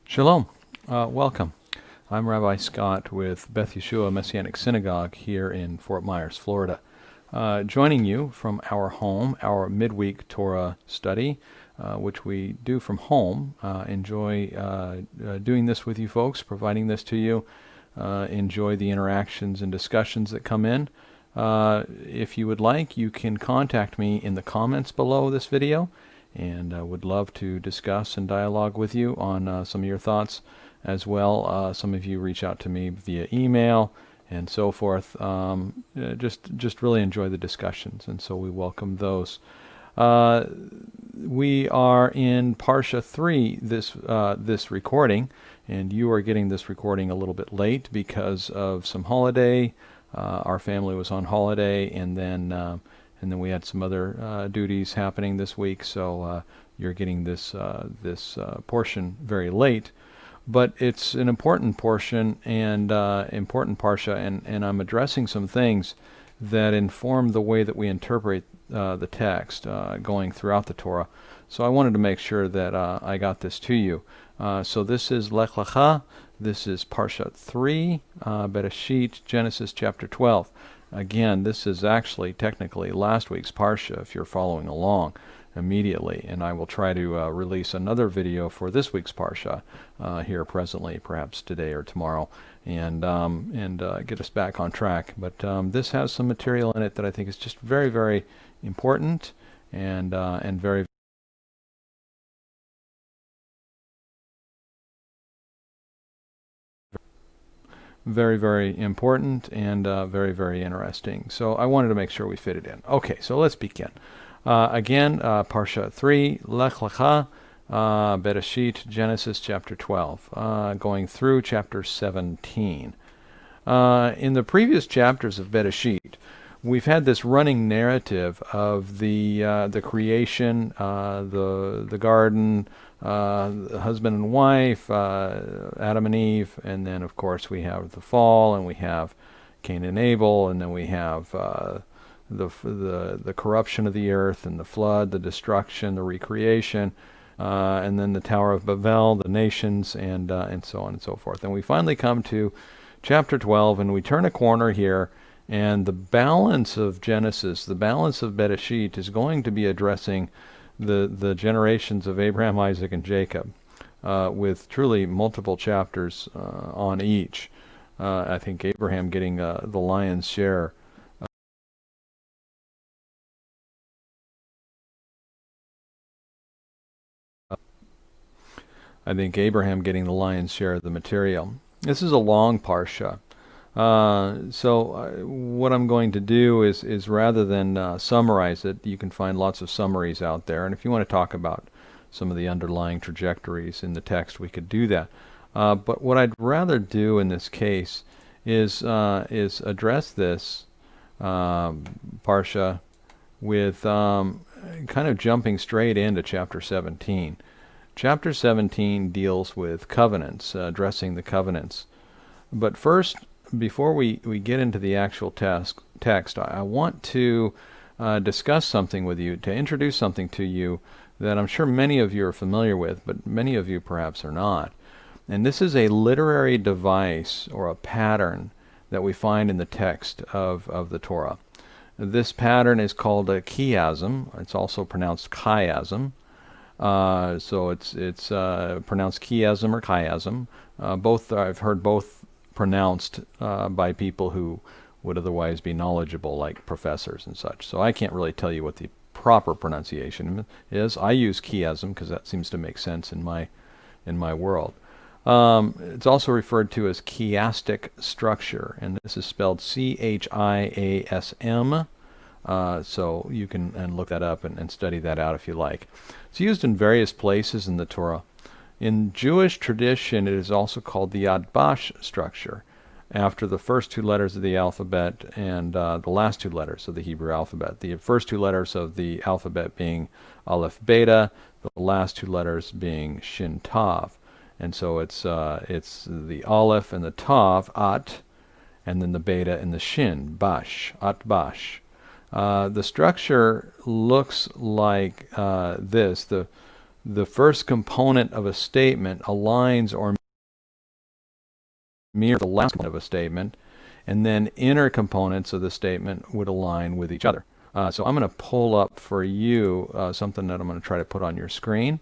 Shalom. Welcome. I'm Rabbi Scott with Beth Yeshua Messianic Synagogue here in Fort Myers, Florida. Joining you from our home, our midweek Torah study, which we do from home. Enjoy doing this with you folks, providing this to you. Enjoy the interactions and discussions that come in. If you would like, you can contact me in the comments below this video, and would love to discuss and dialogue with you on some of your thoughts as well. Some of you reach out to me via email and so forth. Just really enjoy the discussions, and so we welcome those. We are in Parsha 3 this recording, and you are getting this recording a little bit late because of some holiday. Our family was on holiday, and then we had some other duties happening this week, so you're getting this portion very late. But it's an important portion and important parsha, and I'm addressing some things that inform the way that we interpret the text going throughout the Torah. So I wanted to make sure that I got this to you. So this is Lecha. This is Parsha 3, Bereshit, Genesis chapter 12. Again, this is actually technically last week's Parsha if you're following along immediately, and I will try to release another video for this week's Parsha here presently, perhaps today or tomorrow, and get us back on track. But this has some material in it that I think is just very, very important and very very, very important and very, very interesting. So I wanted to make sure we fit it in. Okay, so let's begin. Again, Parsha 3, Lecha, Bereshit, Genesis chapter 12, going through chapter 17. In the previous chapters of Bereshit, we've had this running narrative of the creation, the garden, husband and wife, Adam and Eve, and then of course we have the fall, and we have Cain and Abel, and then we have the corruption of the earth, and the flood, the destruction, the recreation, and then the Tower of Babel, the nations, and so on and so forth. And we finally come to chapter 12, and we turn a corner here, and the balance of Genesis, the balance of Bereshit, is going to be addressing the generations of Abraham, Isaac, and Jacob, with truly multiple chapters on each. I think Abraham getting the lion's share. I think Abraham getting the lion's share of the material. This is a long parsha. So what I'm going to do is rather than summarize it, you can find lots of summaries out there, and if you want to talk about some of the underlying trajectories in the text, we could do that. But what I'd rather do in this case is address this parsha with kind of jumping straight into chapter 17. Chapter 17 deals with covenants, addressing the covenants. But first, before we get into the actual text, I want to discuss something with you, to introduce something to you that I'm sure many of you are familiar with, but many of you perhaps are not. And this is a literary device or a pattern that we find in the text of the Torah. This pattern is called a chiasm. It's also pronounced chiasm. So it's pronounced chiasm or chiasm. Both I've heard both pronounced by people who would otherwise be knowledgeable, like professors and such. So I can't really tell you what the proper pronunciation is. I use chiasm because that seems to make sense in my world. It's also referred to as chiastic structure, and this is spelled C-H-I-A-S-M. So you can look that up and study that out if you like. It's used in various places in the Torah. In Jewish tradition, it is also called the Yad Bash structure, after the first two letters of the alphabet and the last two letters of the Hebrew alphabet. The first two letters of the alphabet being Aleph Beta, the last two letters being Shin Tav. And so it's the Aleph and the Tav, At, and then the Beta and the Shin, Bash, At Bash. The structure looks like this. the first component of a statement aligns or mirrors the last component of a statement, and then inner components of the statement would align with each other. So I'm going to pull up for you something that I'm going to try to put on your screen,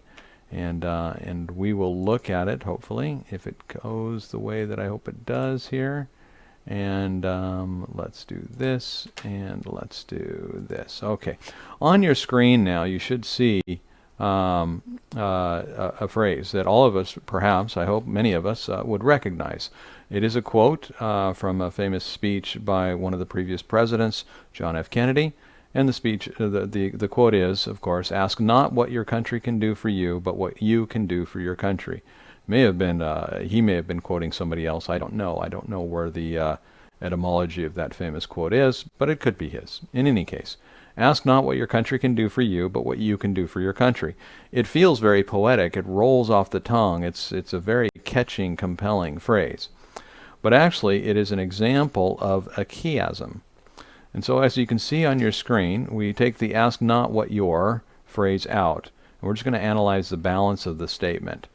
and we will look at it, hopefully, if it goes the way that I hope it does here. And let's do this, and let's do this. Okay. On your screen now, you should see a phrase that all of us, perhaps, I hope many of us, would recognize. It is a quote from a famous speech by one of the previous presidents, John F. Kennedy. And the speech, the quote is, of course, "Ask not what your country can do for you, but what you can do for your country." May have been he may have been quoting somebody else. I don't know. I don't know where the etymology of that famous quote is, but it could be his. In any case, ask not what your country can do for you, but what you can do for your country. It feels very poetic. It rolls off the tongue. It's a very catching, compelling phrase. But actually, it is an example of a chiasm. And so as you can see on your screen, we take the "ask not what your" phrase out. And we're just going to analyze the balance of the statement.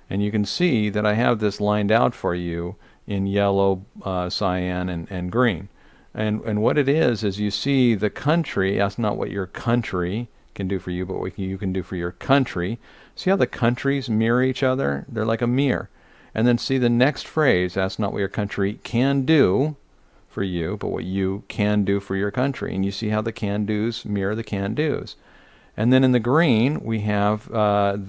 And you can see that I have this lined out for you in yellow, cyan, and green. And what it is you see the country, ask not what your country can do for you, but what you can do for your country. See how the countries mirror each other? They're like a mirror. And then see the next phrase, ask not what your country can do for you, but what you can do for your country. And you see how the can-dos mirror the can-dos. And then in the green, we have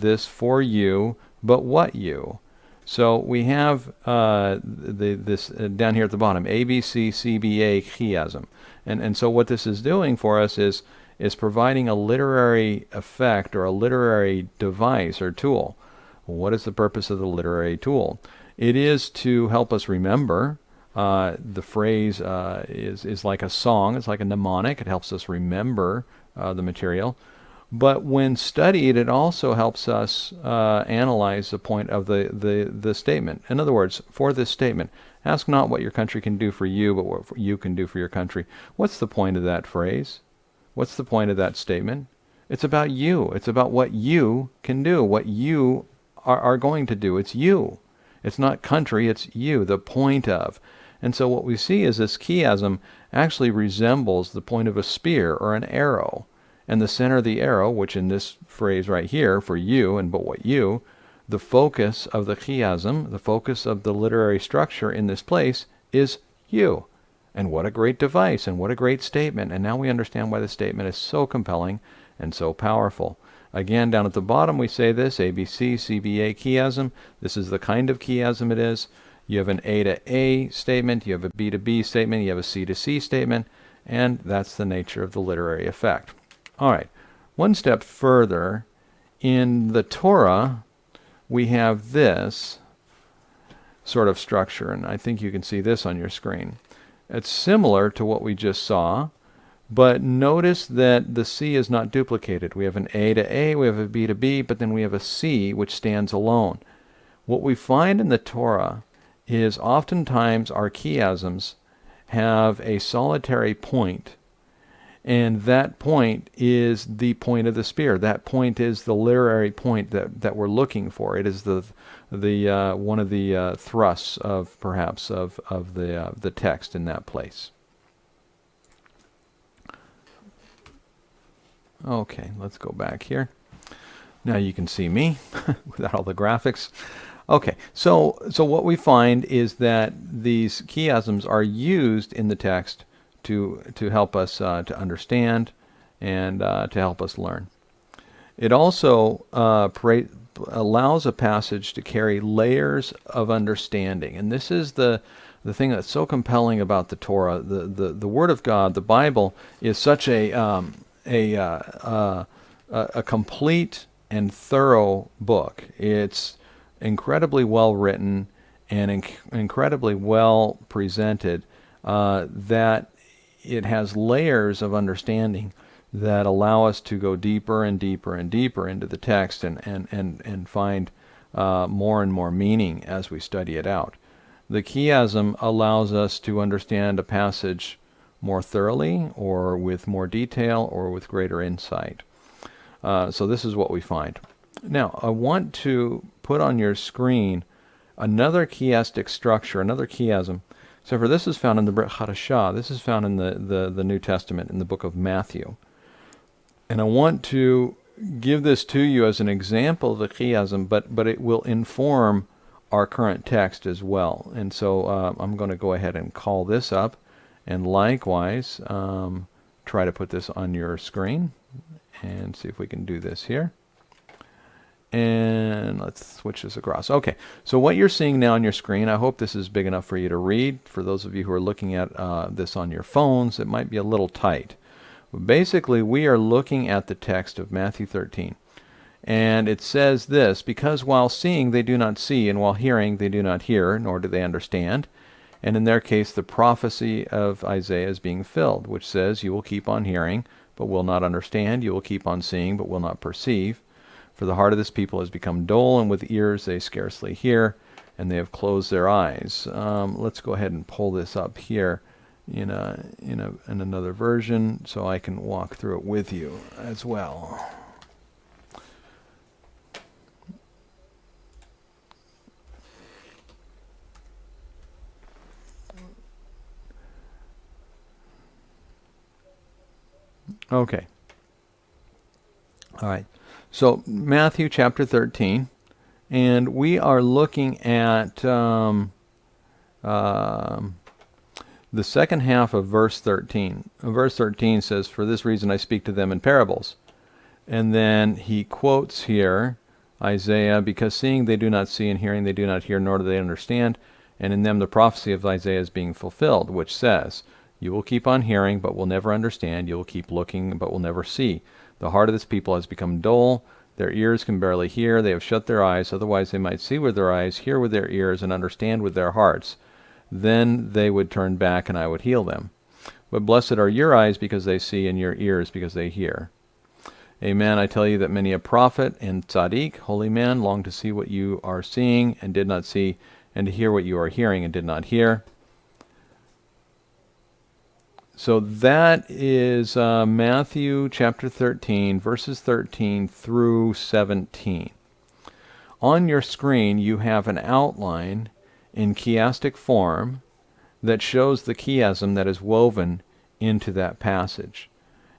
this "for you, but what you." So we have this down here at the bottom, ABCCBA chiasm. And so what this is doing for us is providing a literary effect or a literary device or tool. What is the purpose of the literary tool? It is to help us remember. The phrase is like a song. It's like a mnemonic. It helps us remember the material. But when studied, it also helps us analyze the point of the statement. In other words, for this statement, ask not what your country can do for you, but what you can do for your country. What's the point of that phrase? What's the point of that statement? It's about you. It's about what you can do, what you are going to do. It's you. It's not country, it's you, the point of. And so what we see is this chiasm actually resembles the point of a spear or an arrow. And the center of the arrow, which in this phrase right here, for you and but what you, the focus of the chiasm, the focus of the literary structure in this place is you. And what a great device and what a great statement. And now we understand why the statement is so compelling and so powerful. Again, down at the bottom we say this, ABC, CBA chiasm. This is the kind of chiasm it is. You have an A to A statement, you have a B to B statement, you have a C to C statement, and that's the nature of the literary effect. All right, one step further, in the Torah, we have this sort of structure, and I think you can see this on your screen. It's similar to what we just saw, but notice that the C is not duplicated. We have an A to A, we have a B to B, but then we have a C which stands alone. What we find in the Torah is oftentimes our chiasms have a solitary point, and that point is the point of the spear. That point is the literary point that we're looking for. It is the one of the thrusts of perhaps of the text in that place. Okay, let's go back here. Now you can see me without all the graphics. Okay, so what we find is that these chiasms are used in the text to help us to understand and to help us learn. It also allows a passage to carry layers of understanding, and this is the thing that's so compelling about the Torah. The Word of God, the Bible, is such a complete and thorough book. It's incredibly well written and incredibly well presented, that it has layers of understanding that allow us to go deeper and deeper and deeper into the text and find more and more meaning as we study it out. The chiasm allows us to understand a passage more thoroughly, or with more detail, or with greater insight. So this is what we find. Now, I want to put on your screen another chiastic structure, another chiasm. So for this is found in the Brit Hadashah. This is found in the New Testament, in the book of Matthew. And I want to give this to you as an example of a chiasm, but it will inform our current text as well. And so I'm going to go ahead and call this up, and likewise try to put this on your screen and see if we can do this here. And let's switch this across. Okay, so what you're seeing now on your screen, I hope this is big enough for you to read. For those of you who are looking at this on your phones, it might be a little tight. But basically, we are looking at the text of Matthew 13. And it says this, because while seeing they do not see, and while hearing they do not hear, nor do they understand. And in their case, the prophecy of Isaiah is being filled, which says, you will keep on hearing, but will not understand. You will keep on seeing, but will not perceive. For the heart of this people has become dull, and with ears they scarcely hear, and they have closed their eyes. Let's go ahead and pull this up here in another version, so I can walk through it with you as well. Okay. All right. So Matthew chapter 13, and we are looking at the second half of verse 13. Verse 13 says, for this reason I speak to them in parables. And then he quotes here Isaiah, because seeing they do not see, and hearing they do not hear, nor do they understand. And in them the prophecy of Isaiah is being fulfilled, which says, you will keep on hearing, but will never understand. You will keep looking, but will never see. The heart of this people has become dull. Their ears can barely hear. They have shut their eyes. Otherwise they might see with their eyes, hear with their ears, and understand with their hearts. Then they would turn back, and I would heal them. But blessed are your eyes because they see, and your ears because they hear. Amen. I tell you that many a prophet and tzaddik, holy man, long to see what you are seeing and did not see, and to hear what you are hearing and did not hear. So that is Matthew chapter 13, verses 13 through 17. On your screen, you have an outline in chiastic form that shows the chiasm that is woven into that passage.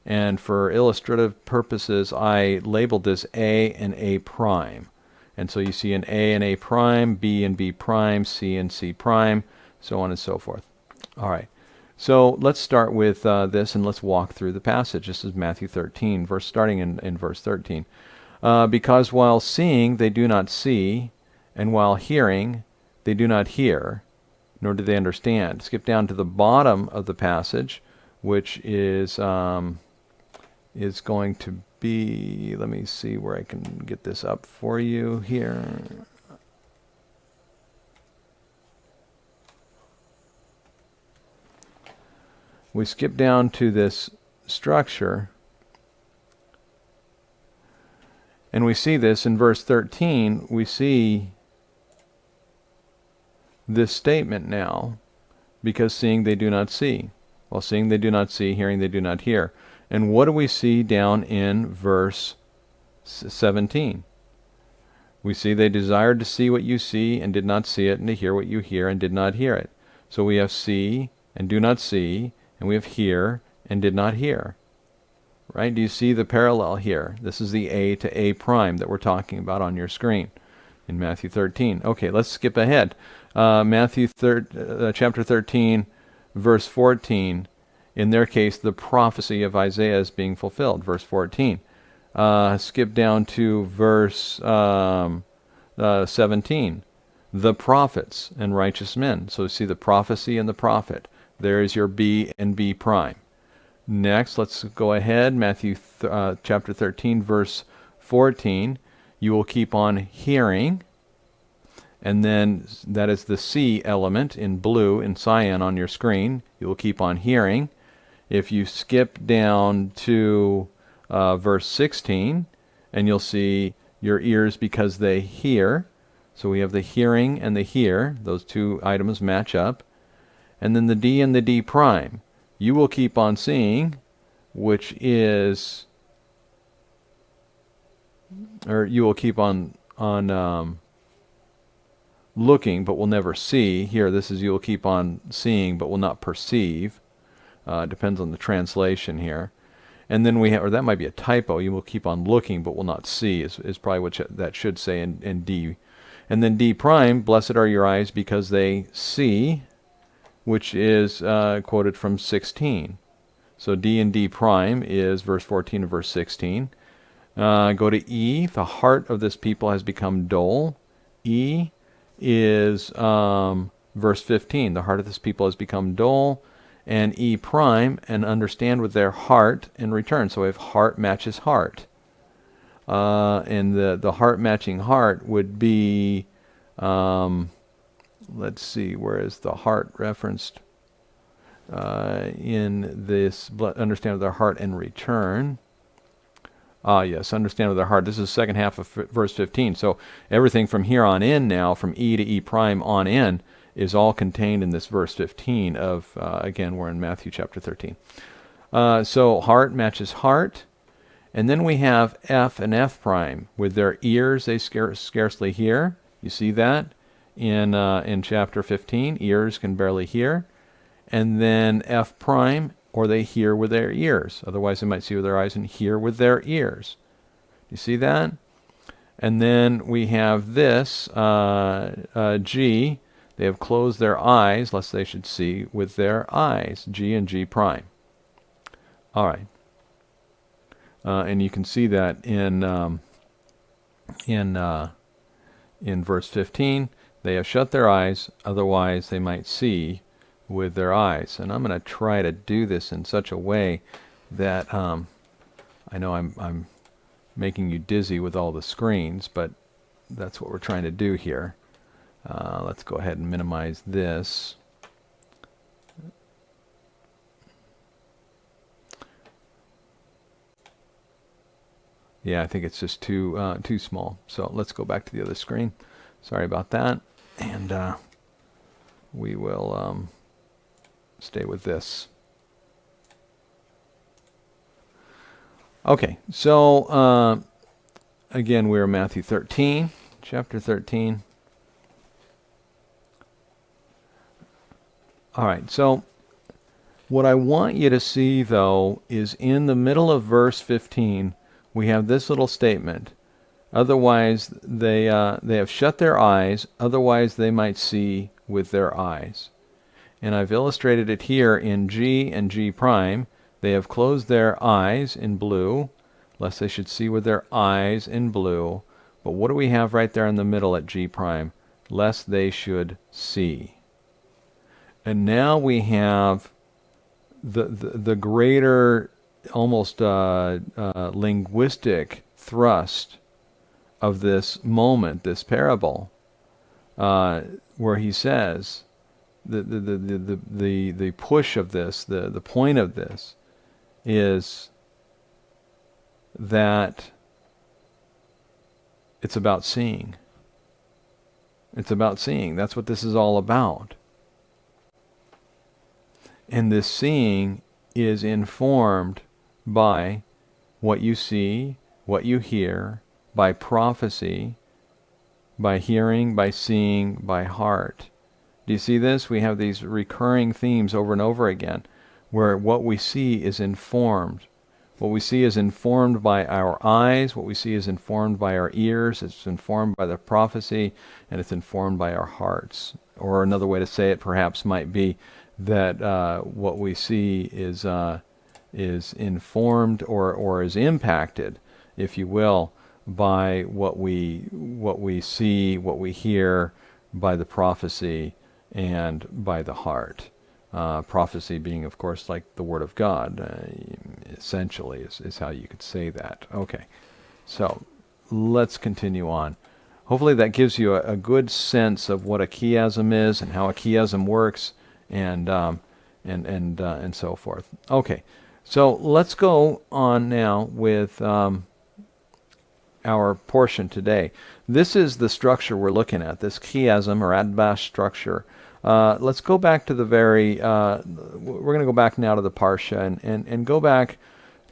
And for illustrative purposes, I labeled this A and A prime. And so you see an A and A prime, B and B prime, C and C prime, so on and so forth. All right. So let's start with this, and let's walk through the passage. This is Matthew 13, starting in verse 13. Because while seeing they do not see, and while hearing they do not hear, nor do they understand. Skip down to the bottom of the passage, which is going to be, let me see where I can get this up for you here. We skip down to this structure, and we see this in verse 13. We see this statement now, because seeing they do not see. While seeing they do not see, hearing they do not hear. And what do we see down in verse 17? We see they desired to see what you see and did not see it, and to hear what you hear and did not hear it. So we have see and do not see, and we have hear and did not hear. Right? Do you see the parallel here? This is the A to A prime that we're talking about on your screen in Matthew 13. Okay, let's skip ahead. Chapter 13, verse 14. In their case, the prophecy of Isaiah is being fulfilled. Verse 14. Skip down to verse 17. The prophets and righteous men. So see the prophecy and the prophet. There is your B and B prime. Next, let's go ahead. Matthew chapter 13, verse 14. You will keep on hearing. And then that is the C element in blue, in cyan on your screen. You will keep on hearing. If you skip down to verse 16, and you'll see your ears because they hear. So we have the hearing and the hear. Those two items match up. And then the D and the D prime. You will keep on seeing, which is or you will keep on looking, but will never see. Here, this is you will keep on seeing, but will not perceive. Depends on the translation here. And then we have, or that might be a typo. You will keep on looking, but will not see. Is probably what that should say in D. And then D prime. Blessed are your eyes because they see, which is quoted from 16. So D and D prime is verse 14 and verse 16. Go to E. The heart of this people has become dull. E is verse 15. The heart of this people has become dull. And E prime, and understand with their heart and return. So if heart matches heart. And the heart matching heart would be, let's see, where is the heart referenced? In this, understand with their heart and return. Yes, understand with their heart. This is the second half of verse 15. So everything from here on in now, from E to E prime on in, is all contained in this verse 15 of, again, we're in Matthew chapter 13. So heart matches heart. And then we have F and F prime. With their ears they scarcely hear. You see that in chapter 15. Ears can barely hear. And then F prime, or they hear with their ears. Otherwise they might see with their eyes and hear with their ears. You see that? And then we have this, G. They have closed their eyes, lest they should see with their eyes. G and G prime. All right. And you can see that in verse 15. They have shut their eyes, otherwise they might see with their eyes. And I'm going to try to do this in such a way that I know I'm making you dizzy with all the screens, but that's what we're trying to do here. Let's go ahead and minimize this. Yeah, I think it's just too small. So let's go back to the other screen. Sorry about that. And we will stay with this. Okay, so again, we're in Matthew 13, chapter 13. All right, so what I want you to see, though, is in the middle of verse 15, we have this little statement. Otherwise, they have shut their eyes, otherwise they might see with their eyes. And I've illustrated it here in G and G prime. They have closed their eyes in blue, lest they should see with their eyes in blue. But what do we have right there in the middle at G prime? Lest they should see. And now we have the greater, almost linguistic thrust of this moment, this parable, where he says the push of this, the point of this, is that it's about seeing. It's about seeing. That's what this is all about. And this seeing is informed by what you see, what you hear, by prophecy, by hearing, by seeing, by heart. Do you see this? We have these recurring themes over and over again, where what we see is informed. What we see is informed by our eyes, what we see is informed by our ears, it's informed by the prophecy, and it's informed by our hearts. Or another way to say it perhaps might be that what we see is informed or is impacted, if you will, by what we see, what we hear, by the prophecy and by the heart. Prophecy being, of course, like the Word of God, essentially, is how you could say that. Okay, so let's continue on. Hopefully that gives you a good sense of what a chiasm is and how a chiasm works, and so forth. Okay, so let's go on now with our portion today. This is the structure we're looking at, this chiasm or adbash structure. Let's go back to the we're going to go back now to the Parsha and go back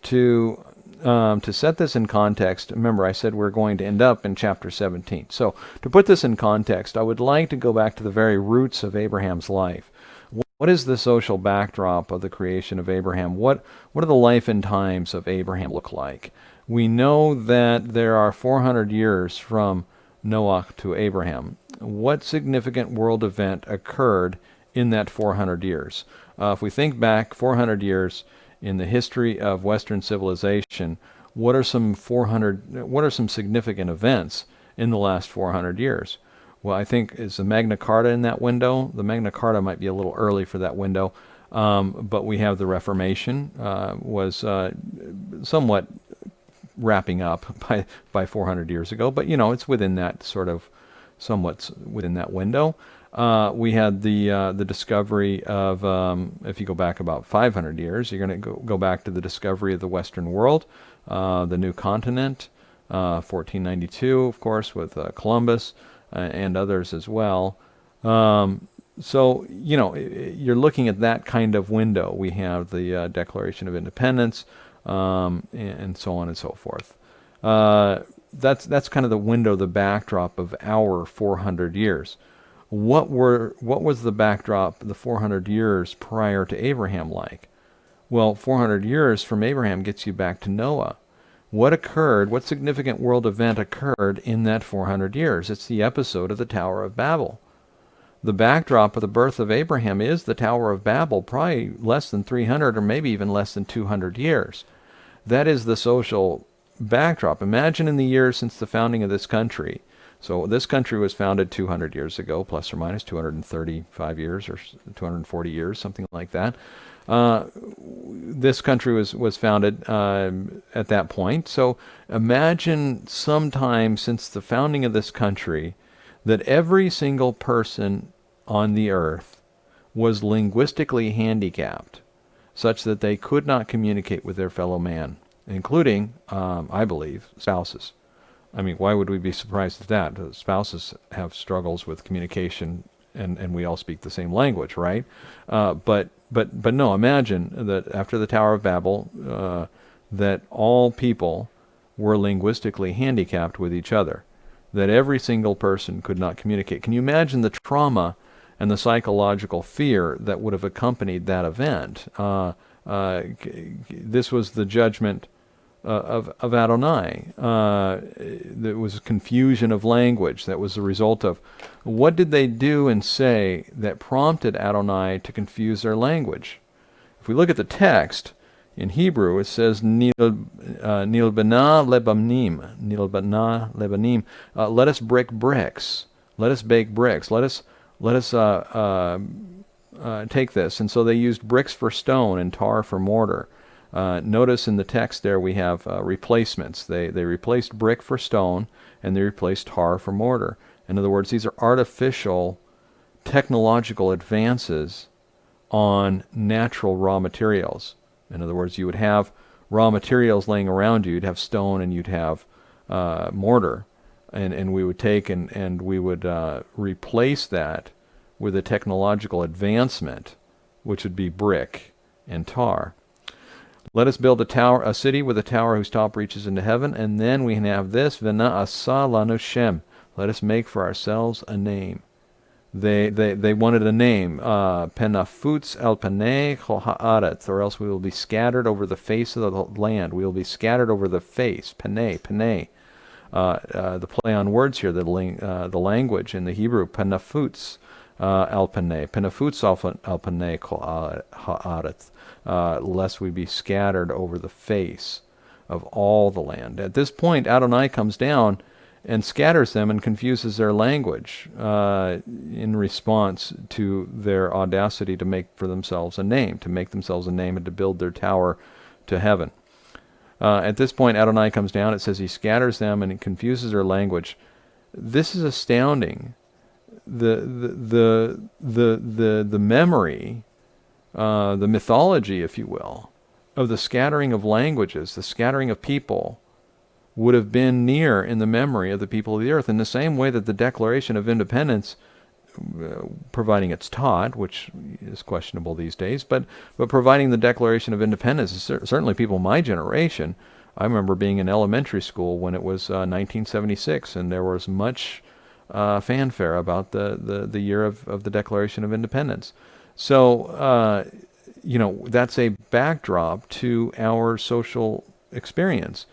to to set this in context, remember I said we're going to end up in chapter 17. So to put this in context, I would like to go back to the very roots of Abraham's life. What is the social backdrop of the creation of Abraham? What do the life and times of Abraham look like? We know that there are 400 years from Noah to Abraham. What significant world event occurred in that 400 years? If we think back 400 years in the history of Western civilization, what are some significant events in the last 400 years? Well, I think is the Magna Carta in that window. The Magna Carta might be a little early for that window, but we have the Reformation was somewhat wrapping up by 400 years ago, but it's within that somewhat within that window. We had the discovery of, if you go back about 500 years, you're going to go back to the discovery of the Western world, the new continent, 1492, of course, with Columbus and others as well. So, you're looking at that kind of window. We have the Declaration of Independence, and so on and so forth. That's kind of the window, the backdrop of our 400 years. What was the backdrop, the 400 years prior to Abraham like? Well, 400 years from Abraham gets you back to Noah. What occurred, what significant world event occurred in that 400 years? It's the episode of the Tower of Babel. The backdrop of the birth of Abraham is the Tower of Babel, probably less than 300 or maybe even less than 200 years. That is the social backdrop. Imagine in the years since the founding of this country. So this country was founded 200 years ago, plus or minus 235 years or 240 years, something like that. This country was founded at that point. So imagine sometime since the founding of this country that every single person on the earth was linguistically handicapped, such that they could not communicate with their fellow man, including, I believe, spouses. I mean, why would we be surprised at that? Spouses have struggles with communication, and we all speak the same language, right? But no, imagine that after the Tower of Babel, that all people were linguistically handicapped with each other, that every single person could not communicate. Can you imagine the trauma and the psychological fear that would have accompanied that event? This was the judgment of Adonai. There was confusion of language that was the result of. What did they do and say that prompted Adonai to confuse their language? If we look at the text, in Hebrew it says, Nilbana lebanim, let us break bricks, let us bake bricks, let us take this. And so they used bricks for stone and tar for mortar. Notice in the text there we have replacements. They replaced brick for stone, and they replaced tar for mortar. In other words, these are artificial technological advances on natural raw materials. In other words, you would have raw materials laying around you. You'd have stone and you'd have mortar. And we would take and we would replace that with a technological advancement, which would be brick and tar. Let us build a city with a tower whose top reaches into heaven, and then we can have this, V'na'asa lanu shem. Let us make for ourselves a name. They wanted a name, Penafutz el panei chol ha'aretz, or else we will be scattered over the face of the land. We will be scattered over the face, panei. The play on words here, the language in the Hebrew, Penafutz el panei, Penafutz el panei chol ha'aretz. Lest we be scattered over the face of all the land. At this point, Adonai comes down and scatters them and confuses their language in response to their audacity to make for themselves a name, and to build their tower to heaven. At this point, Adonai comes down. It says he scatters them and he confuses their language. This is astounding. The memory, the mythology, if you will, of the scattering of languages, the scattering of people, would have been near in the memory of the people of the earth, in the same way that the Declaration of Independence, providing it's taught, which is questionable these days, but providing the Declaration of Independence, certainly people my generation I remember being in elementary school when it was 1976, and there was much fanfare about the year of the Declaration of Independence. So, that's a backdrop to our social experience.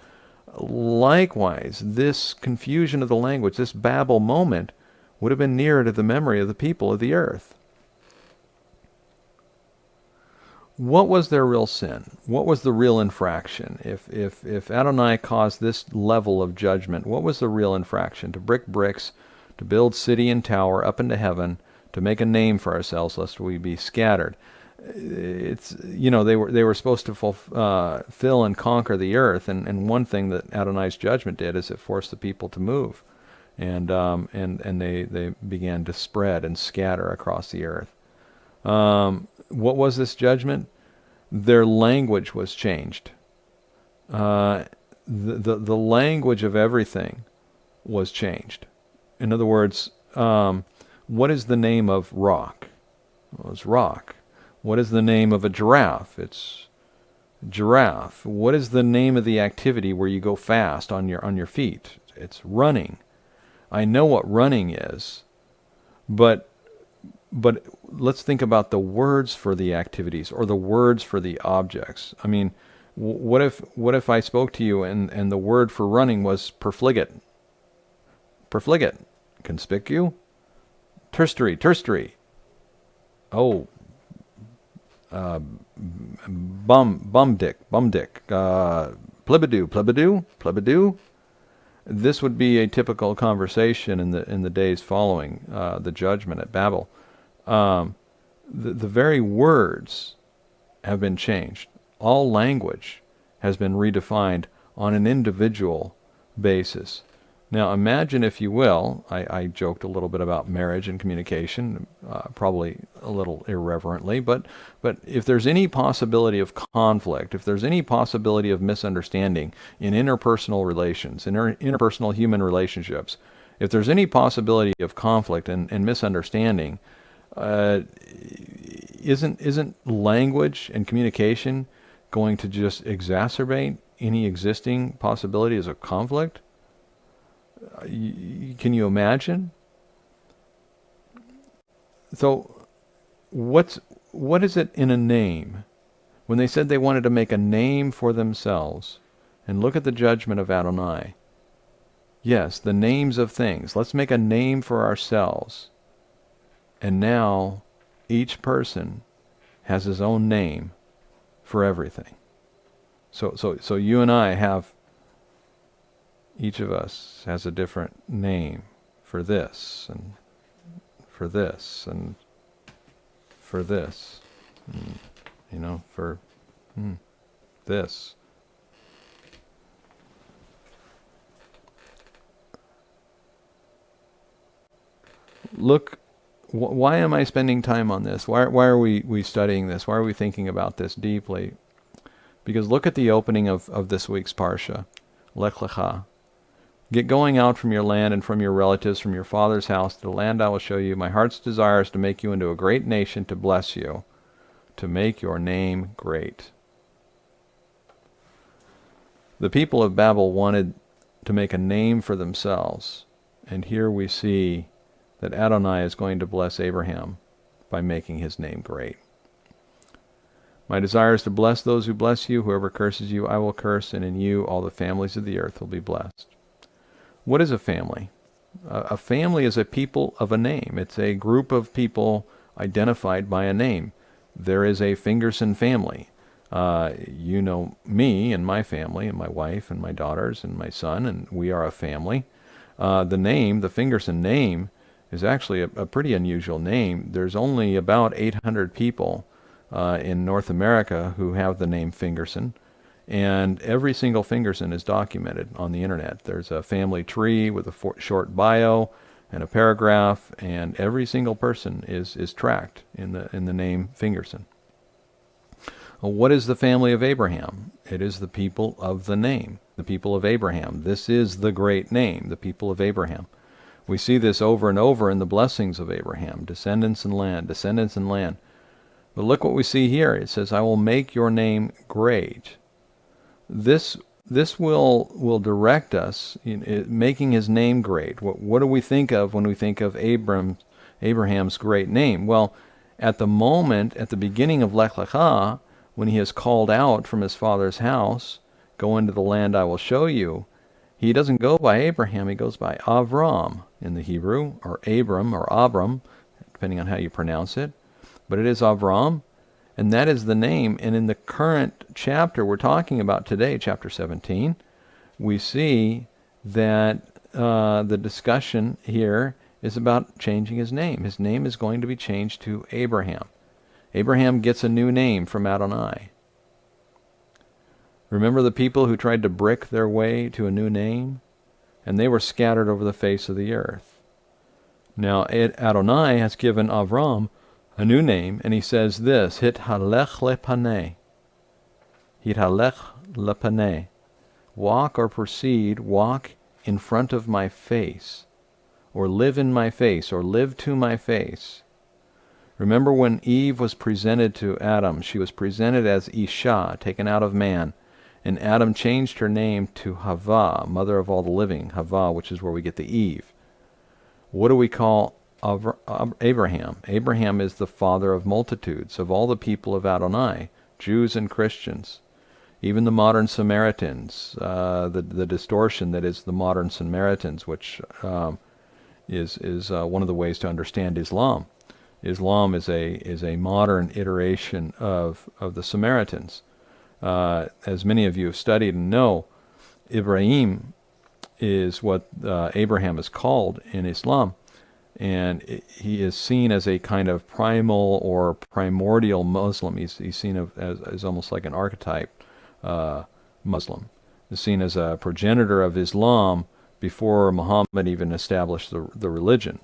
Likewise, this confusion of the language, this Babel moment, would have been near to the memory of the people of the earth. What was their real sin? What was the real infraction? If Adonai caused this level of judgment, what was the real infraction? To brick bricks, to build city and tower up into heaven, to make a name for ourselves, lest we be scattered. They were supposed to fulfill and conquer the earth, and one thing that Adonai's judgment did is it forced the people to move, and they began to spread and scatter across the earth. What was this judgment? Their language was changed. The language of everything was changed. In other words, what is the name of rock? Well, it's rock. What is the name of a giraffe? It's giraffe. What is the name of the activity where you go fast on your feet? It's running. I know what running is, but let's think about the words for the activities or the words for the objects. I mean, what if I spoke to you and the word for running was profligate? Profligate. Conspicu? Terstery. Oh, bumdick. Plebidoo. This would be a typical conversation in the days following the judgment at Babel. The very words have been changed. All language has been redefined on an individual basis. Now imagine, if you will, I joked a little bit about marriage and communication, probably a little irreverently, but if there's any possibility of conflict, if there's any possibility of misunderstanding in interpersonal relations, in interpersonal human relationships, if there's any possibility of conflict and misunderstanding, isn't language and communication going to just exacerbate any existing possibilities of conflict? Can you imagine? So, what is it in a name? When they said they wanted to make a name for themselves, and look at the judgment of Adonai. Yes, the names of things. Let's make a name for ourselves. And now, each person has his own name for everything. So you and I have, each of us has a different name for this, and for this, and for this. For this. Look, why am I spending time on this? Why are we studying this? Why are we thinking about this deeply? Because look at the opening of this week's Parsha, Lecha. Get going out from your land and from your relatives, from your father's house, to the land I will show you. My heart's desire is to make you into a great nation, to bless you, to make your name great. The people of Babel wanted to make a name for themselves, and here we see that Adonai is going to bless Abraham by making his name great. My desire is to bless those who bless you. Whoever curses you, I will curse, and in you all the families of the earth will be blessed. What is a family? A family is a people of a name. It's a group of people identified by a name. There is a Fingerson family. You know me and my family, and my wife and my daughters and my son, and we are a family. The name, the Fingerson name, is actually a pretty unusual name. There's only about 800 people in North America who have the name Fingerson, and every single Fingerson is documented on the internet. There's a family tree with a short bio and a paragraph, and every single person is tracked in the name Fingerson. What is the family of Abraham? It is the people of the name, the people of Abraham. This is the great name, the people of Abraham. We see this over and over in the blessings of Abraham, descendants and land, descendants and land. But look what we see here. It says, I will make your name great. This this will direct us in making his name great. What do we think of when we think of Abraham's great name? Well, at the moment, at the beginning of Lech Lecha, when he is called out from his father's house, go into the land I will show you, he doesn't go by Abraham, he goes by Avram in the Hebrew, or Abram, or Abram, depending on how you pronounce it. But it is Avram, and that is the name. And in the current chapter we're talking about today, chapter 17, we see that the discussion here is about changing his name. His name is going to be changed to Abraham. Abraham gets a new name from Adonai. Remember the people who tried to brick their way to a new name? And they were scattered over the face of the earth. Now Adonai has given Avram a new name, and he says this, Hithalech lepaneh. Hithalech lepaneh. Walk or proceed, walk in front of my face, or live in my face, or live to my face. Remember when Eve was presented to Adam, she was presented as Isha, taken out of man, and Adam changed her name to Hava, mother of all the living, Hava, which is where we get the Eve. What do we call Abraham? Abraham is the father of multitudes, of all the people of Adonai, Jews and Christians. Even the modern Samaritans, the distortion that is the modern Samaritans, which is one of the ways to understand Islam. Islam is a modern iteration of the Samaritans. As many of you have studied and know, Ibrahim is what Abraham is called in Islam, and he is seen as a kind of primal or primordial Muslim. He's seen as almost like an archetype Muslim. He's seen as a progenitor of Islam before Muhammad even established the religion.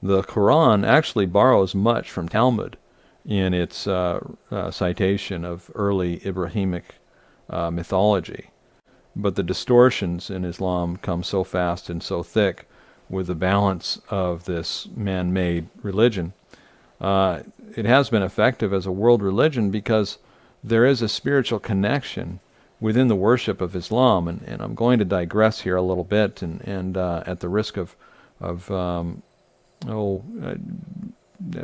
The Quran actually borrows much from Talmud in its citation of early Ibrahimic mythology. But the distortions in Islam come so fast and so thick with the balance of this man-made religion. It has been effective as a world religion because there is a spiritual connection within the worship of Islam. And I'm going to digress here a little bit, and at the risk of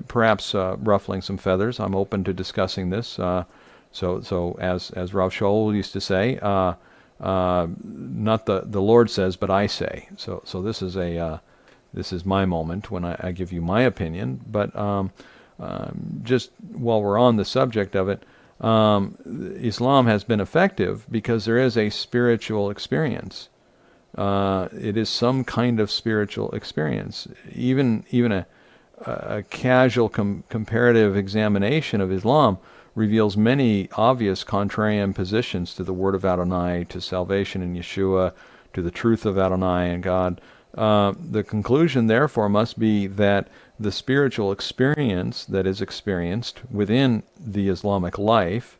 perhaps ruffling some feathers, I'm open to discussing this. So as Rav Shaul used to say, not the Lord says, but I say. So this is my moment when I give you my opinion. But just while we're on the subject of it, Islam has been effective because there is a spiritual experience. It is some kind of spiritual experience. Even a casual comparative examination of Islam reveals many obvious contrarian positions to the word of Adonai, to salvation in Yeshua, to the truth of Adonai and God. The conclusion, therefore, must be that the spiritual experience that is experienced within the Islamic life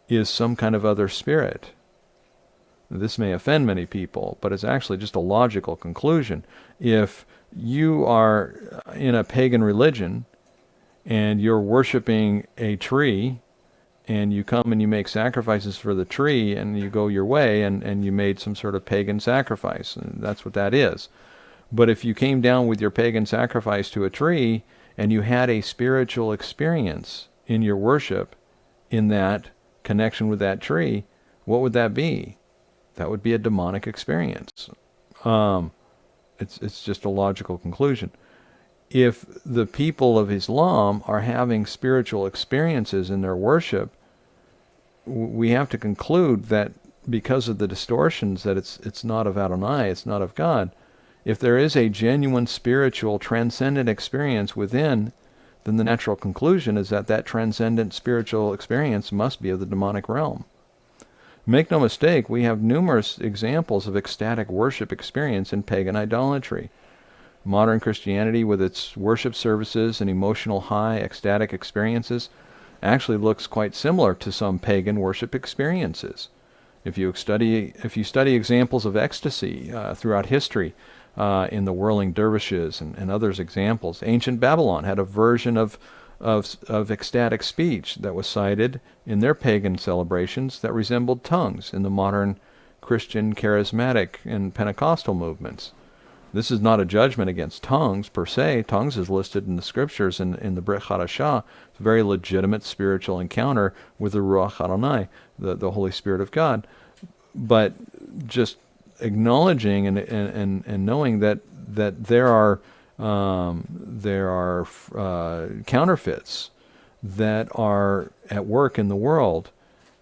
is some kind of other spirit. This may offend many people, but it's actually just a logical conclusion. If you are in a pagan religion and you're worshiping a tree, and you come and you make sacrifices for the tree, and you go your way, and you made some sort of pagan sacrifice, and that's what that is. But if you came down with your pagan sacrifice to a tree, and you had a spiritual experience in your worship, in that connection with that tree, what would that be? That would be a demonic experience. It's just a logical conclusion. If the people of Islam are having spiritual experiences in their worship, we have to conclude that because of the distortions, that it's not of Adonai, it's not of God. If there is a genuine spiritual transcendent experience within, then the natural conclusion is that transcendent spiritual experience must be of the demonic realm. Make no mistake, we have numerous examples of ecstatic worship experience in pagan idolatry. Modern Christianity, with its worship services and emotional high ecstatic experiences, actually looks quite similar to some pagan worship experiences. If you study examples of ecstasy throughout history, in the whirling dervishes and others examples, ancient Babylon had a version of ecstatic speech that was cited in their pagan celebrations that resembled tongues in the modern Christian charismatic and Pentecostal movements. This is not a judgment against tongues per se. Tongues is listed in the scriptures in the Brit Hadashah. It's a very legitimate spiritual encounter with the Ruach Adonai, the Holy Spirit of God. But just acknowledging and knowing that there are counterfeits that are at work in the world.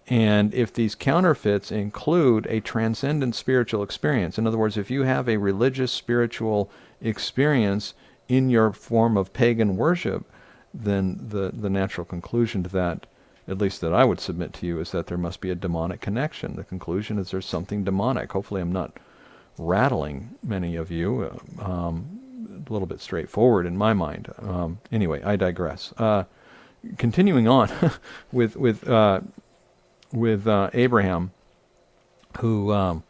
And if these counterfeits include a transcendent spiritual experience, in other words, if you have a religious spiritual experience in your form of pagan worship, then the natural conclusion to that, at least that I would submit to you, is that there must be a demonic connection. The conclusion is there's something demonic. Hopefully I'm not rattling many of you. A little bit straightforward in my mind. Anyway, I digress. Continuing on with Abraham, who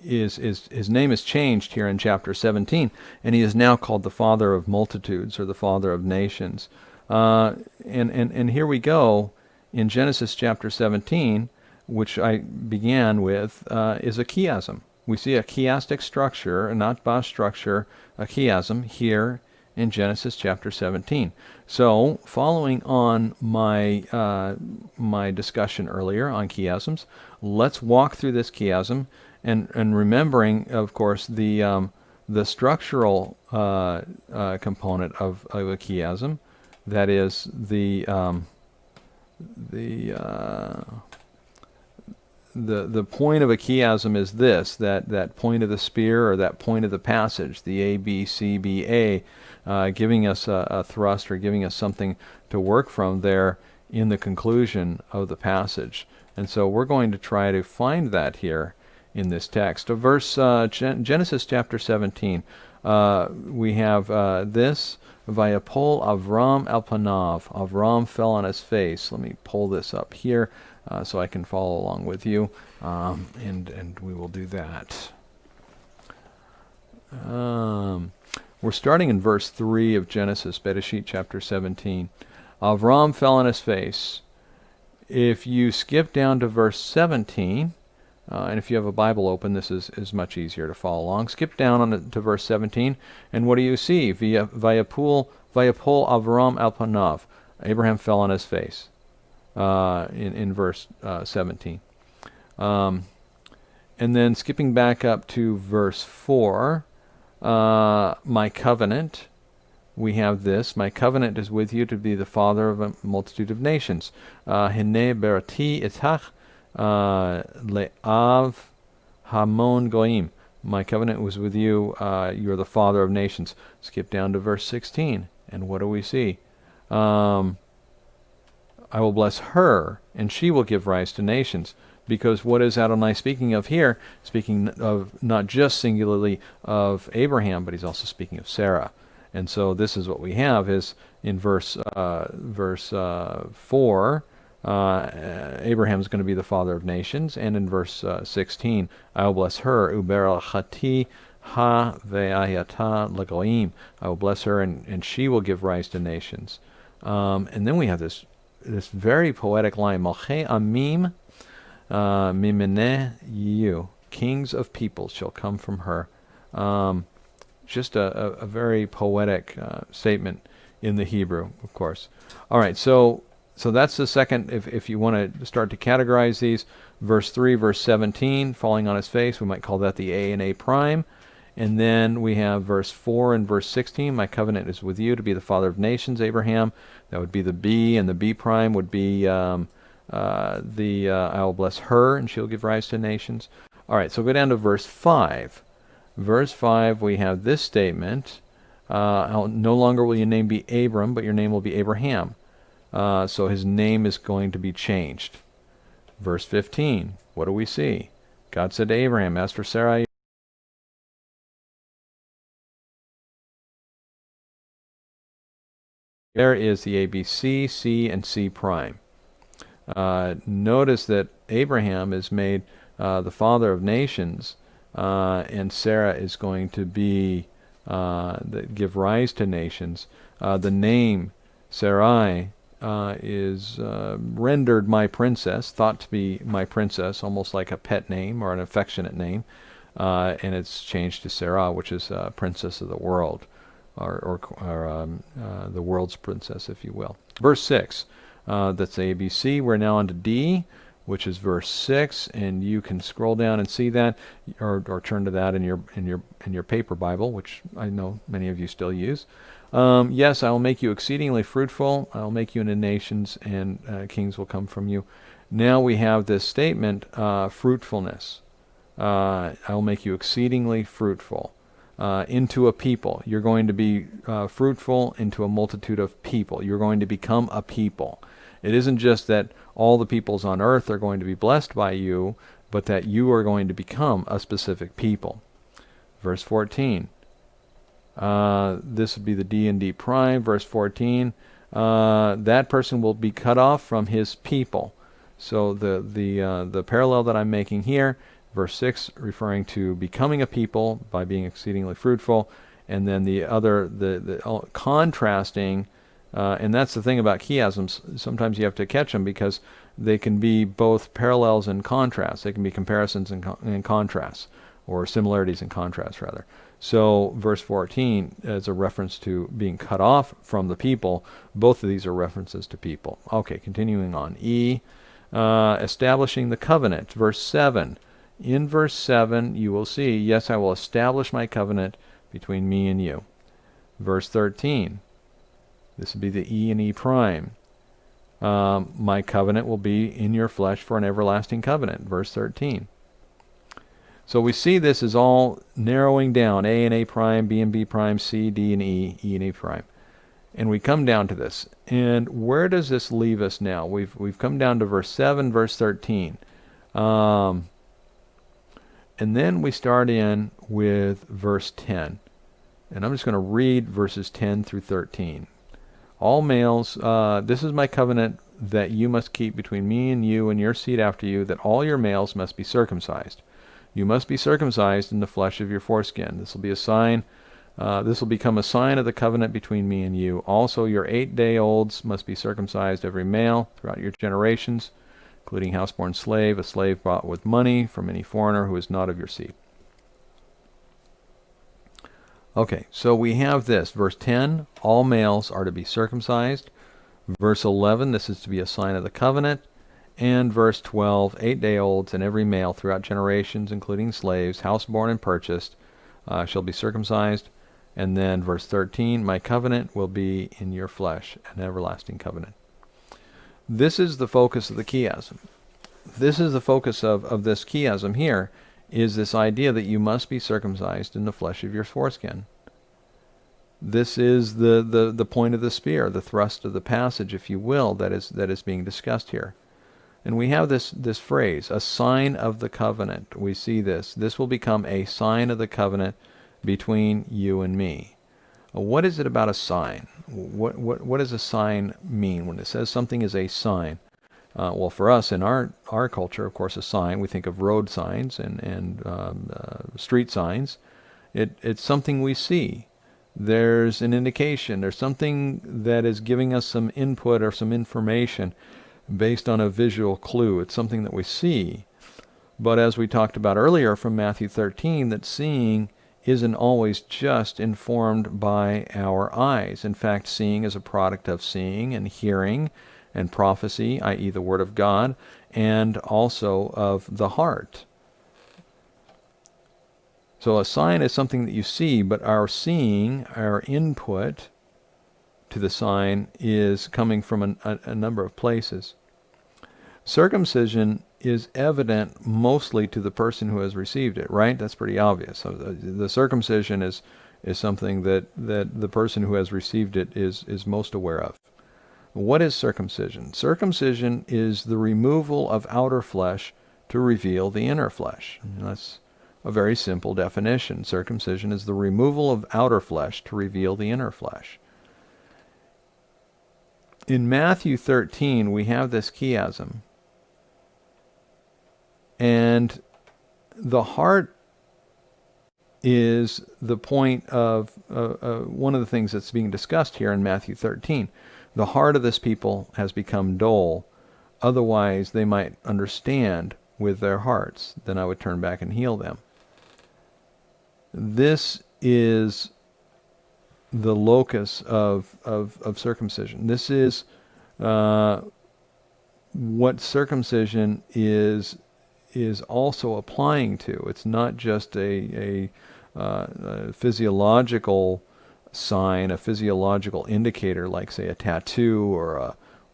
his name is changed here in chapter 17, and he is now called the father of multitudes, or the father of nations. And here we go in Genesis chapter 17, which I began with, is a chiasm. We see a chiastic structure, a not bas structure, a chiasm here in Genesis chapter 17. So, following on my my discussion earlier on chiasms, let's walk through this chiasm, and remembering, of course, the structural component of a chiasm, that is the point of a chiasm is this, that point of the spear, or that point of the passage, the A, B, C, B, A, giving us a thrust, or giving us something to work from there in the conclusion of the passage. And so we're going to try to find that here in this text. Genesis chapter 17, we have this, Vayapol Avram al panav. Avram fell on his face. Let me pull this up here so I can follow along with you, and we will do that. We're starting in verse 3 of Genesis, Bereshit chapter 17. Avram fell on his face. If you skip down to verse 17, and if you have a Bible open, this is much easier to follow along. Skip down to verse 17, and what do you see? Vayapol Avram al panav. Abraham fell on his face in verse 17. And then skipping back up to verse 4, my covenant, we have this, my covenant is with you to be the father of a multitude of nations. Hine berati itach le'av hamon goim. My covenant was with you, you're the father of nations. Skip down to verse 16, and what do we see? I will bless her, and she will give rise to nations. Because what is Adonai speaking of here? Speaking of not just singularly of Abraham, but he's also speaking of Sarah. And so this is what we have is in verse 4, Abraham is going to be the father of nations, and in verse 16, I will bless her, uberachati ha ve'ayata lagoim. I will bless her, and she will give rise to nations. And then we have this very poetic line, Malchei Amim Mimeneh Yiyu. Kings of peoples shall come from her. Just a very poetic statement in the Hebrew, of course. All right, so that's the second, if you want to start to categorize these, verse 3, verse 17, falling on his face, we might call that the A and A prime. And then we have verse 4 and verse 16, my covenant is with you to be the father of nations, Abraham. That would be the B, and the B prime would be I will bless her, and she'll give rise to nations. All right, so go down to verse 5. Verse 5, we have this statement, no longer will your name be Abram, but your name will be Abraham. So his name is going to be changed. Verse 15, what do we see? God said to Abraham, as for Sarai, there is the ABC, C, and C prime. Notice that Abraham is made the father of nations, and Sarah is going to be give rise to nations. The name Sarai is rendered my princess, thought to be my princess, almost like a pet name or an affectionate name, and it's changed to Sarah, which is princess of the world, or the world's princess, if you will. Verse 6, that's A, B, C. We're now on to D, which is verse 6, and you can scroll down and see that, or turn to that in your paper Bible, which I know many of you still use. Yes, I will make you exceedingly fruitful. I will make you into nations, and kings will come from you. Now we have this statement, fruitfulness. I will make you exceedingly fruitful into a people. You're going to be fruitful into a multitude of people. You're going to become a people. It isn't just that all the peoples on earth are going to be blessed by you, but that you are going to become a specific people. Verse 14. This would be the D and D prime. Verse 14. That person will be cut off from his people. So the parallel that I'm making here, verse 6, referring to becoming a people by being exceedingly fruitful, and then the other, the contrasting, and that's the thing about chiasms. Sometimes you have to catch them because they can be both parallels and contrasts. They can be comparisons and contrasts, or similarities and contrasts, rather. So verse 14 is a reference to being cut off from the people. Both of these are references to people. Okay, continuing on. E, establishing the covenant. Verse 7. In verse 7, you will see, yes, I will establish my covenant between me and you. Verse 13. This would be the E and E prime. My covenant will be in your flesh for an everlasting covenant. Verse 13. So we see this is all narrowing down, A and A prime, B and B prime, C, D and E, E and E prime. And we come down to this. And where does this leave us now? We've come down to verse 7, verse 13. And then we start in with verse 10. And I'm just going to read verses 10 through 13. All males, this is my covenant that you must keep between me and you and your seed after you, that all your males must be circumcised. You must be circumcised in the flesh of your foreskin. This will be a sign. This will become a sign of the covenant between me and you. Also, your 8-day-olds must be circumcised, every male, throughout your generations, including houseborn slave, a slave bought with money from any foreigner who is not of your seed. Okay, so we have this. Verse 10, all males are to be circumcised. Verse 11, this is to be a sign of the covenant. And verse 12, 8-day-olds and every male throughout generations, including slaves, houseborn and purchased, shall be circumcised. And then verse 13, my covenant will be in your flesh, an everlasting covenant. This is the focus of the chiasm. This is the focus of this chiasm here, is this idea that you must be circumcised in the flesh of your foreskin. This is the point of the spear, the thrust of the passage, if you will, that is being discussed here. And we have this phrase, a sign of the covenant. We see this. This will become a sign of the covenant between you and me. What is it about a sign? What does a sign mean when it says something is a sign? Well, for us in our culture, of course, a sign, we think of road signs and street signs. It's something we see. There's an indication. There's something that is giving us some input or some information based on a visual clue. It's something that we see. But as we talked about earlier from Matthew 13, that seeing isn't always just informed by our eyes. In fact, seeing is a product of seeing and hearing and prophecy, i.e. the Word of God, and also of the heart. So a sign is something that you see, but our seeing, our input to the sign, is coming from a number of places. Circumcision is evident mostly to the person who has received it, right? That's pretty obvious. So the circumcision is something that the person who has received it is most aware of. What is circumcision? Circumcision is the removal of outer flesh to reveal the inner flesh. And that's a very simple definition. Circumcision is the removal of outer flesh to reveal the inner flesh. In Matthew 13, we have this chiasm. And the heart is the point of one of the things that's being discussed here in Matthew 13. The heart of this people has become dull. Otherwise, they might understand with their hearts. Then I would turn back and heal them. This is the locus of circumcision. This is what circumcision is also applying to. It's not just a physiological sign, a physiological indicator, like say a tattoo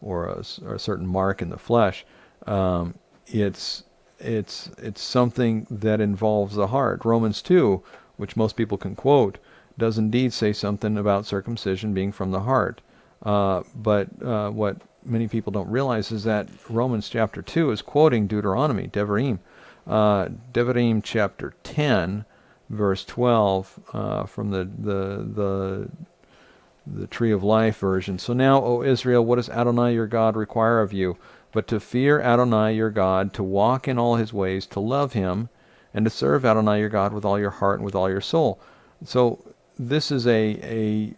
or a certain mark in the flesh. It's something that involves the heart. Romans 2, which most people can quote, does indeed say something about circumcision being from the heart. But what many people don't realize is that Romans chapter 2 is quoting Deuteronomy, Devarim. Devarim chapter 10, verse 12, from the Tree of Life version. So now, O Israel, what does Adonai your God require of you? But to fear Adonai your God, to walk in all his ways, to love him, and to serve Adonai your God with all your heart and with all your soul. So this is a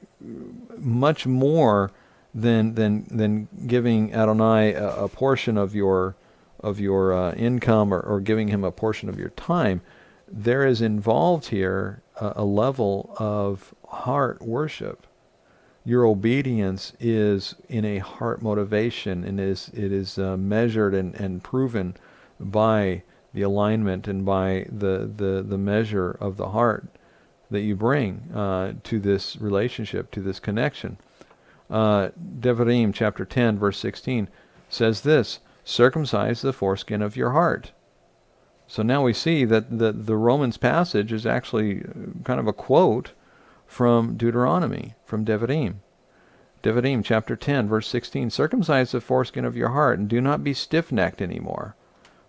much more than giving Adonai a portion of your income or giving him a portion of your time. There is involved here a level of heart worship. Your obedience is in a heart motivation, and it is measured and proven by the alignment and by the measure of the heart that you bring to this relationship, to this connection. Devarim chapter 10, verse 16 says this: circumcise the foreskin of your heart. So now we see that the Romans passage is actually kind of a quote from Deuteronomy, from Devarim. Devarim chapter 10, verse 16, circumcise the foreskin of your heart, and do not be stiff-necked anymore.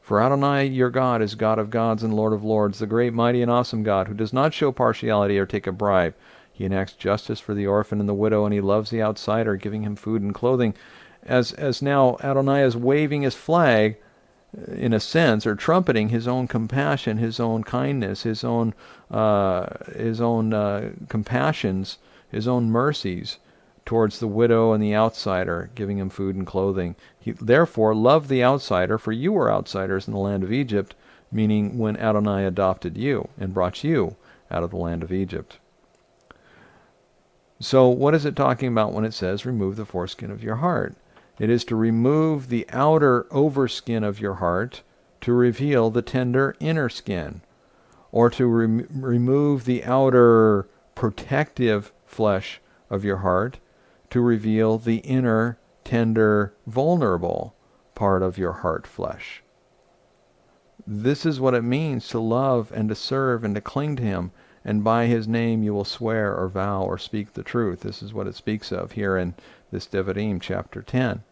For Adonai your God is God of gods and Lord of lords, the great, mighty, and awesome God, who does not show partiality or take a bribe. He enacts justice for the orphan and the widow, and he loves the outsider, giving him food and clothing. As now Adonai is waving his flag, in a sense, or trumpeting his own compassion, his own kindness, his own compassions, his own mercies towards the widow and the outsider, giving him food and clothing. Therefore, love the outsider, for you were outsiders in the land of Egypt, meaning when Adonai adopted you and brought you out of the land of Egypt. So what is it talking about when it says, remove the foreskin of your heart? It is to remove the outer overskin of your heart to reveal the tender inner skin, or to remove the outer protective flesh of your heart to reveal the inner, tender, vulnerable part of your heart flesh. This is what it means to love and to serve and to cling to him, and by his name you will swear or vow or speak the truth. This is what it speaks of here in this Devarim chapter 10.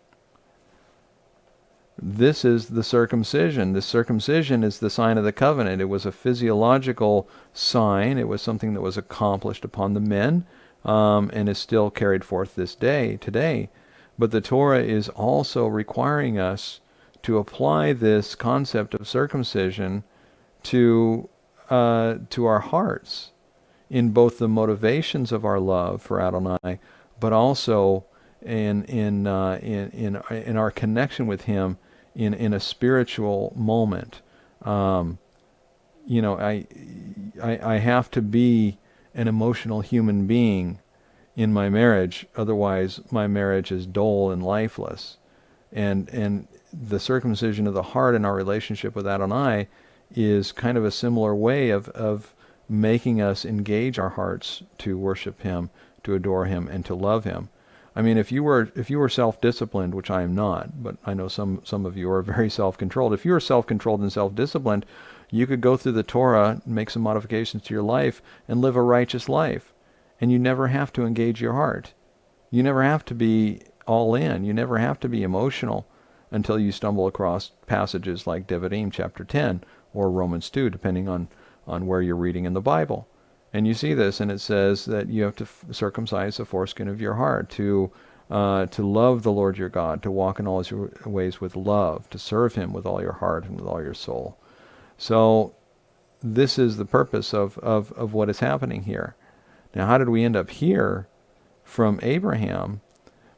This is the circumcision. The circumcision is the sign of the covenant. It was a physiological sign. It was something that was accomplished upon the men, and is still carried forth today. But the Torah is also requiring us to apply this concept of circumcision to our hearts, in both the motivations of our love for Adonai, but also in our connection with him in a spiritual moment. I have to be an emotional human being in my marriage, otherwise my marriage is dull and lifeless. And the circumcision of the heart in our relationship with Adonai is kind of a similar way of making us engage our hearts to worship him, to adore him, and to love him. I mean, if you were self-disciplined, which I am not, but I know some of you are very self-controlled. If you were self-controlled and self-disciplined, you could go through the Torah, make some modifications to your life, and live a righteous life. And you never have to engage your heart. You never have to be all in. You never have to be emotional until you stumble across passages like Devarim chapter 10 or Romans 2, depending on where you're reading in the Bible. And you see this, and it says that you have to circumcise the foreskin of your heart, to love the Lord your God, to walk in all his ways with love, to serve him with all your heart and with all your soul. So this is the purpose of what is happening here. Now, how did we end up here from Abraham?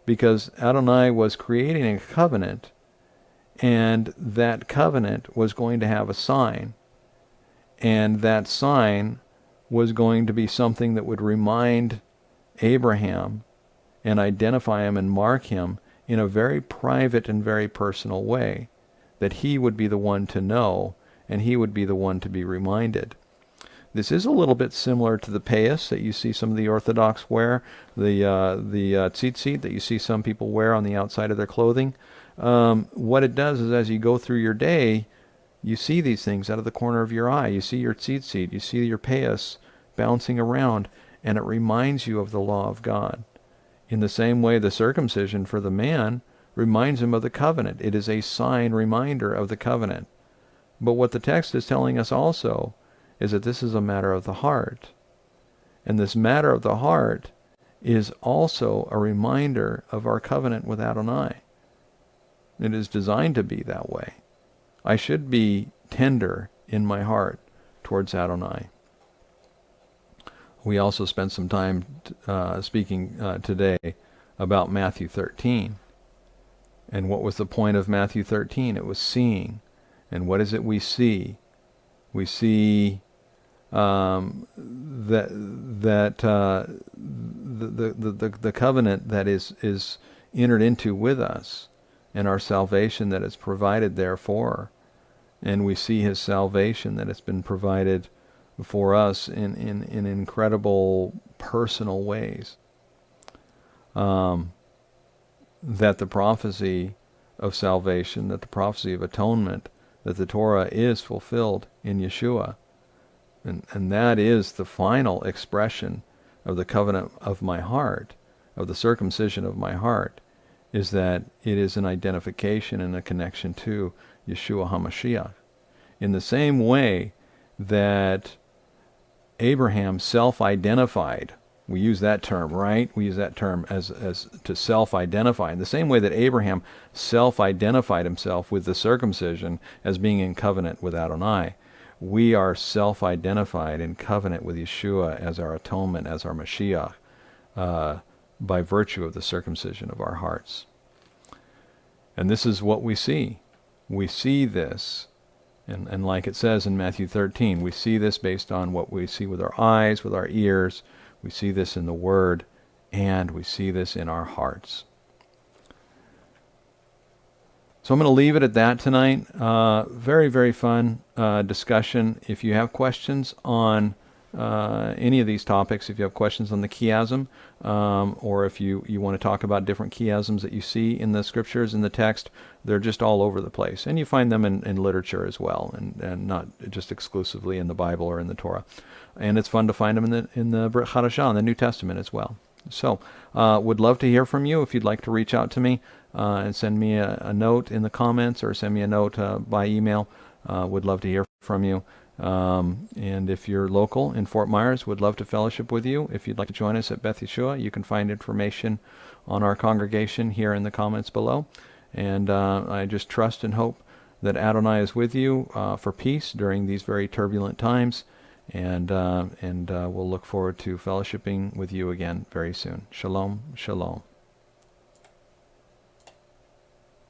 because Adonai was creating a covenant, and that covenant was going to have a sign, and that sign was going to be something that would remind Abraham and identify him and mark him in a very private and very personal way, that he would be the one to know, and he would be the one to be reminded. This is a little bit similar to the payas that you see some of the Orthodox wear, the tzitzit that you see some people wear on the outside of their clothing. What it does is, as you go through your day, you see these things out of the corner of your eye. You see your tzitzit, you see your payas bouncing around, and it reminds you of the law of God. In the same way, the circumcision for the man reminds him of the covenant. It is a sign reminder of the covenant. But what the text is telling us also is that this is a matter of the heart. And this matter of the heart is also a reminder of our covenant with Adonai. It is designed to be that way. I should be tender in my heart towards Adonai. We also spent some time speaking today about Matthew 13. And what was the point of Matthew 13? It was seeing. And what is it we see? We see the covenant that is entered into with us, and our salvation that is provided therefore. And we see his salvation that has been provided for us in incredible personal ways. That the prophecy of salvation, that the prophecy of atonement, that the Torah is fulfilled in Yeshua. And that is the final expression of the covenant of my heart, of the circumcision of my heart, is that it is an identification and a connection to Yeshua HaMashiach. In the same way that Abraham self-identified, we use that term, right? We use that term as to self-identify. In the same way that Abraham self-identified himself with the circumcision as being in covenant with Adonai, we are self-identified in covenant with Yeshua as our atonement, as our Mashiach, by virtue of the circumcision of our hearts. And this is what we see. We see this, and like it says in Matthew 13, we see this based on what we see with our eyes, with our ears. We see this in the Word, and we see this in our hearts. So I'm going to leave it at that tonight. Very, very fun discussion. If you have questions on any of these topics, if you have questions on the chiasm, or if you want to talk about different chiasms that you see in the scriptures, in the text, they're just all over the place. And you find them in literature as well, and not just exclusively in the Bible or in the Torah. And it's fun to find them in the Brit Hadashah, in the New Testament as well. So, would love to hear from you. If you'd like to reach out to me and send me a note in the comments, or send me a note by email, would love to hear from you. And if you're local in Fort Myers, would love to fellowship with you. If you'd like to join us at Beth Yeshua, you can find information on our congregation here in the comments below. And I just trust and hope that Adonai is with you for peace during these very turbulent times. And we'll look forward to fellowshipping with you again very soon. Shalom, shalom.